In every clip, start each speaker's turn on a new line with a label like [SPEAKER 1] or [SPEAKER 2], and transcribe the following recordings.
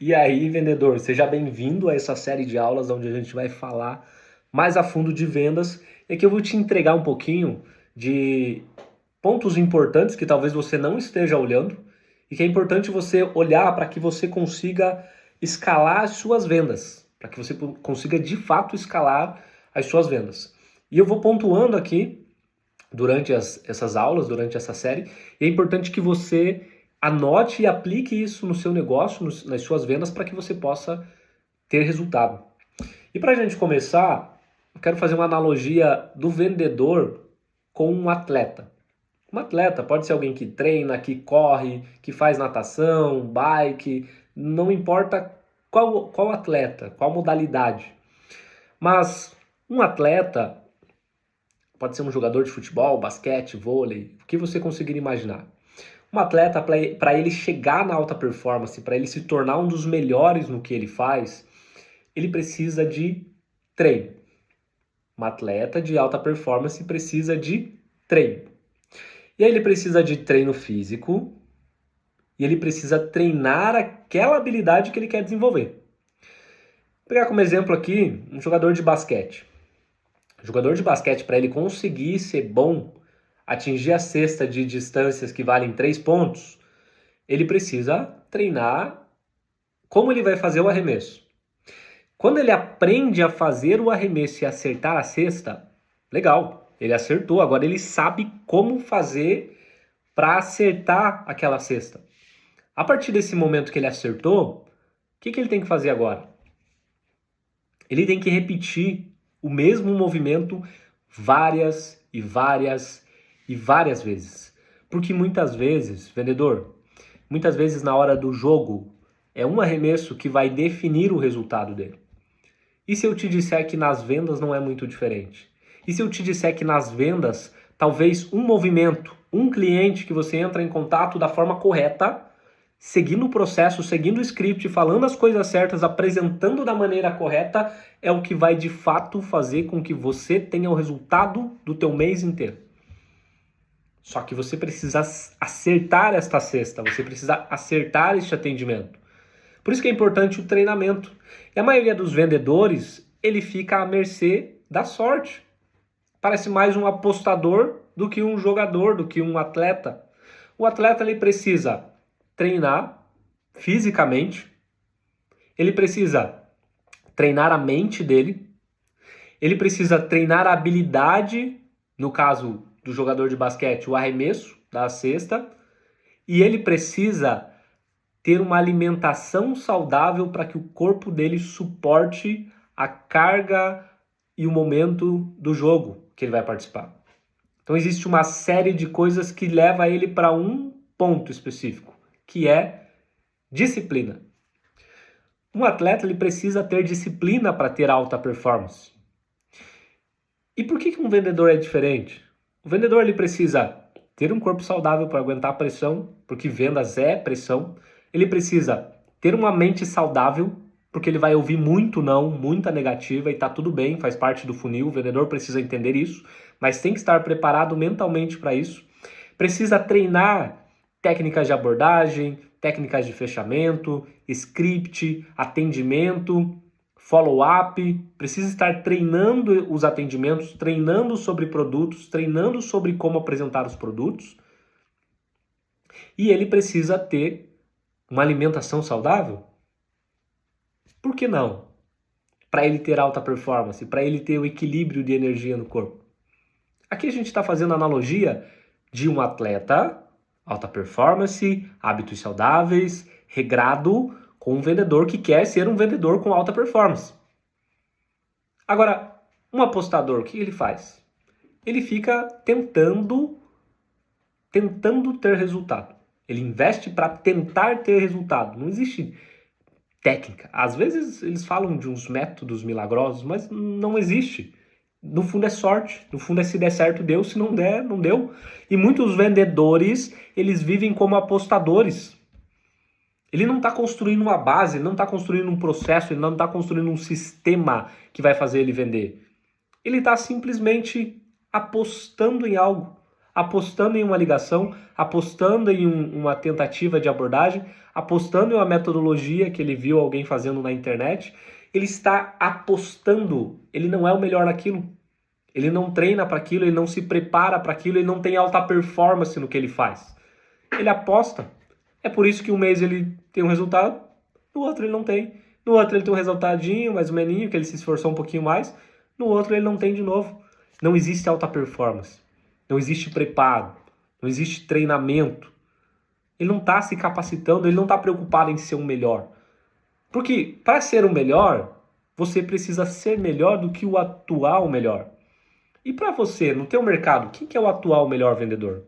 [SPEAKER 1] E aí, vendedor, seja bem-vindo a essa série de aulas onde a gente vai falar mais a fundo de vendas. E aqui eu vou te entregar um pouquinho de pontos importantes que talvez você não esteja olhando e que é importante você olhar para que você consiga escalar as suas vendas, para que você consiga de fato escalar as suas vendas. E eu vou pontuando aqui durante essas aulas, durante essa série, e é importante que você anote e aplique isso no seu negócio, nas suas vendas, para que você possa ter resultado. E para a gente começar, eu quero fazer uma analogia do vendedor com um atleta. Um atleta pode ser alguém que treina, que corre, que faz natação, bike, não importa qual atleta, qual modalidade. Mas um atleta pode ser um jogador de futebol, basquete, vôlei, o que você conseguir imaginar. Um atleta, para ele chegar na alta performance, para ele se tornar um dos melhores no que ele faz, ele precisa de treino. Um atleta de alta performance precisa de treino. E aí ele precisa de treino físico e ele precisa treinar aquela habilidade que ele quer desenvolver. Vou pegar como exemplo aqui um jogador de basquete. O jogador de basquete, para ele conseguir ser bom, atingir a cesta de distâncias que valem 3 pontos, ele precisa treinar como ele vai fazer o arremesso. Quando ele aprende a fazer o arremesso e acertar a cesta, legal, ele acertou, agora ele sabe como fazer para acertar aquela cesta. A partir desse momento que ele acertou, o que ele tem que fazer agora? Ele tem que repetir o mesmo movimento várias e várias e várias vezes. Porque muitas vezes, vendedor, muitas vezes na hora do jogo, é um arremesso que vai definir o resultado dele. E se eu te disser que nas vendas não é muito diferente? E se eu te disser que nas vendas, talvez um movimento, um cliente que você entra em contato da forma correta, seguindo o processo, seguindo o script, falando as coisas certas, apresentando da maneira correta, é o que vai de fato fazer com que você tenha o resultado do teu mês inteiro. Só que você precisa acertar esta cesta, você precisa acertar este atendimento. Por isso que é importante o treinamento. E a maioria dos vendedores, ele fica à mercê da sorte. Parece mais um apostador do que um jogador, do que um atleta. O atleta, ele precisa treinar fisicamente, ele precisa treinar a mente dele, ele precisa treinar a habilidade, no caso do jogador de basquete, o arremesso da cesta, e ele precisa ter uma alimentação saudável para que o corpo dele suporte a carga e o momento do jogo que ele vai participar. Então existe uma série de coisas que leva ele para um ponto específico, que é disciplina. Um atleta ele precisa ter disciplina para ter alta performance. E por que um vendedor é diferente? O vendedor ele precisa ter um corpo saudável para aguentar a pressão, porque vendas é pressão. Ele precisa ter uma mente saudável, porque ele vai ouvir muito não, muita negativa e tá tudo bem, faz parte do funil, o vendedor precisa entender isso, mas tem que estar preparado mentalmente para isso. Precisa treinar técnicas de abordagem, técnicas de fechamento, script, atendimento, follow-up, precisa estar treinando os atendimentos, treinando sobre produtos, treinando sobre como apresentar os produtos. E ele precisa ter uma alimentação saudável? Por que não? Para ele ter alta performance, para ele ter o equilíbrio de energia no corpo. Aqui a gente está fazendo analogia de um atleta, alta performance, hábitos saudáveis, regrado, com um vendedor que quer ser um vendedor com alta performance. Agora, um apostador, o que ele faz? Ele fica tentando ter resultado. Ele investe para tentar ter resultado. Não existe técnica. Às vezes eles falam de uns métodos milagrosos, mas não existe. No fundo é sorte. No fundo é se der certo, deu. Se não der, não deu. E muitos vendedores, eles vivem como apostadores. Ele não está construindo uma base, ele não está construindo um processo, ele não está construindo um sistema que vai fazer ele vender. Ele está simplesmente apostando em algo. apostando em uma ligação, apostando em uma tentativa de abordagem, apostando em uma metodologia que ele viu alguém fazendo na internet. Ele está apostando, ele não é o melhor naquilo. Ele não treina para aquilo, ele não se prepara para aquilo, ele não tem alta performance no que ele faz. Ele aposta. É por isso que um mês ele tem um resultado, no outro ele não tem. No outro ele tem um resultadinho, mais um meninho, que ele se esforçou um pouquinho mais. No outro ele não tem de novo. Não existe alta performance. Não existe preparo. Não existe treinamento. Ele não está se capacitando, ele não está preocupado em ser o melhor. Porque para ser o melhor, você precisa ser melhor do que o atual melhor. E para você, no teu mercado, quem que é o atual melhor vendedor?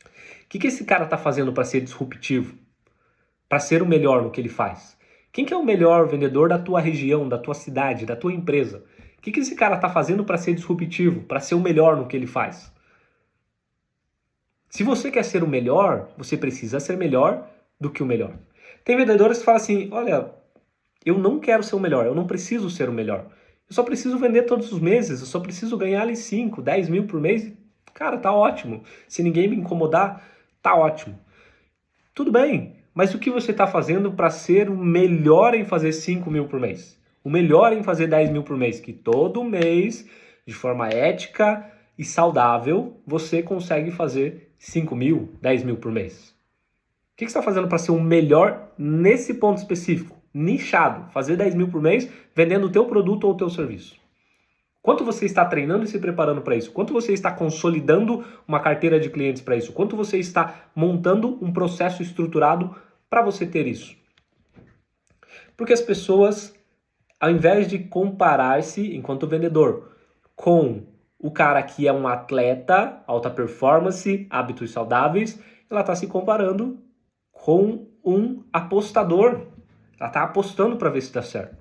[SPEAKER 1] O que esse cara está fazendo para ser disruptivo? Para ser o melhor no que ele faz? Quem que é o melhor vendedor da tua região, da tua cidade, da tua empresa? O que esse cara está fazendo para ser disruptivo, para ser o melhor no que ele faz? Se você quer ser o melhor, você precisa ser melhor do que o melhor. Tem vendedores que falam assim, olha, eu não quero ser o melhor, eu não preciso ser o melhor. Eu só preciso vender todos os meses, eu só preciso ganhar ali 5, 10 mil por mês. Cara, tá ótimo. Se ninguém me incomodar, tá ótimo. Tudo bem, mas o que você está fazendo para ser o melhor em fazer 5 mil por mês? O melhor em fazer 10 mil por mês? Que todo mês, de forma ética e saudável, você consegue fazer 5 mil, 10 mil por mês. O que você está fazendo para ser o melhor nesse ponto específico? Nichado, fazer 10 mil por mês vendendo o teu produto ou o teu serviço. Quanto você está treinando e se preparando para isso? Quanto você está consolidando uma carteira de clientes para isso? Quanto você está montando um processo estruturado para você ter isso? Porque as pessoas, ao invés de comparar-se enquanto vendedor com o cara que é um atleta, alta performance, hábitos saudáveis, ela está se comparando com um apostador. Ela está apostando para ver se dá certo.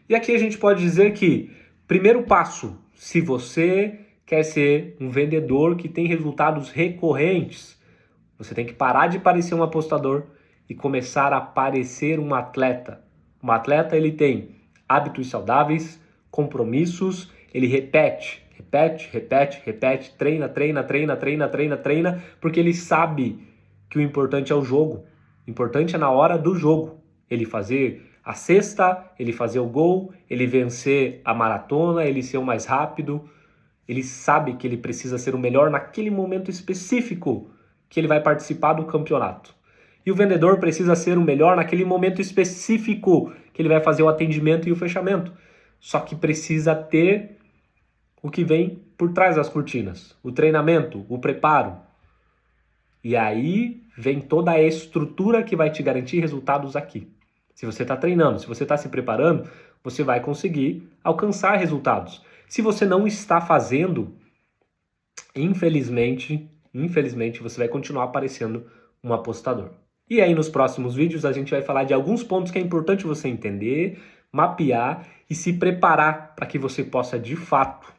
[SPEAKER 1] E aqui a gente pode dizer que, primeiro passo, se você quer ser um vendedor que tem resultados recorrentes, você tem que parar de parecer um apostador e começar a parecer um atleta. Um atleta, ele tem hábitos saudáveis, compromissos, ele repete, treina, porque ele sabe que o importante é o jogo. O importante é na hora do jogo. Ele fazer a cesta, ele fazer o gol, ele vencer a maratona, ele ser o mais rápido. Ele sabe que ele precisa ser o melhor naquele momento específico que ele vai participar do campeonato. E o vendedor precisa ser o melhor naquele momento específico que ele vai fazer o atendimento e o fechamento. Só que precisa ter o que vem por trás das cortinas. O treinamento, o preparo. E aí vem toda a estrutura que vai te garantir resultados aqui. Se você está treinando, se você está se preparando, você vai conseguir alcançar resultados. Se você não está fazendo, infelizmente você vai continuar parecendo um apostador. E aí nos próximos vídeos a gente vai falar de alguns pontos que é importante você entender, mapear e se preparar para que você possa de fato,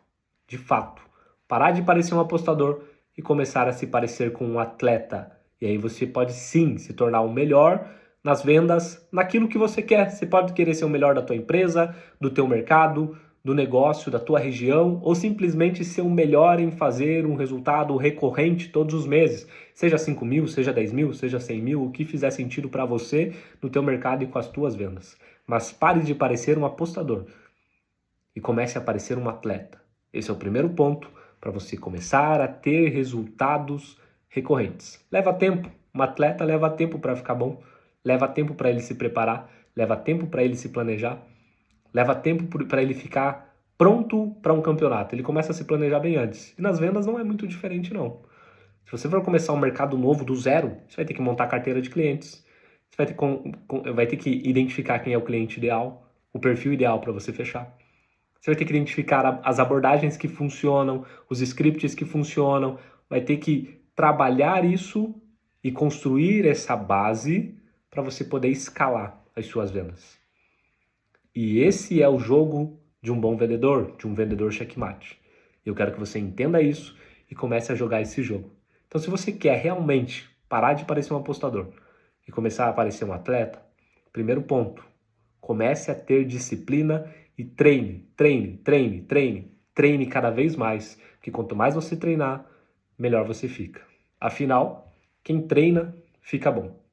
[SPEAKER 1] parar de parecer um apostador e começar a se parecer com um atleta. E aí você pode sim se tornar o melhor nas vendas, naquilo que você quer. Você pode querer ser o melhor da tua empresa, do teu mercado, do negócio, da tua região, ou simplesmente ser o melhor em fazer um resultado recorrente todos os meses. Seja 5 mil, seja 10 mil, seja 100 mil, o que fizer sentido para você, no teu mercado e com as tuas vendas. Mas pare de parecer um apostador e comece a parecer um atleta. Esse é o primeiro ponto para você começar a ter resultados recorrentes. Leva tempo, um atleta leva tempo para ficar bom, leva tempo para ele se preparar, leva tempo para ele se planejar, leva tempo para ele ficar pronto para um campeonato. Ele começa a se planejar bem antes. E nas vendas não é muito diferente, não. Se você for começar um mercado novo do zero, você vai ter que montar carteira de clientes. Você vai ter que identificar quem é o cliente ideal, o perfil ideal para você fechar. Você vai ter que identificar as abordagens que funcionam, os scripts que funcionam. Vai ter que trabalhar isso e construir essa base para você poder escalar as suas vendas. E esse é o jogo de um bom vendedor, de um vendedor checkmate. Eu quero que você entenda isso e comece a jogar esse jogo. Então, se você quer realmente parar de parecer um apostador e começar a parecer um atleta, primeiro ponto, comece a ter disciplina e treine cada vez mais. Porque quanto mais você treinar, melhor você fica. Afinal, quem treina, fica bom.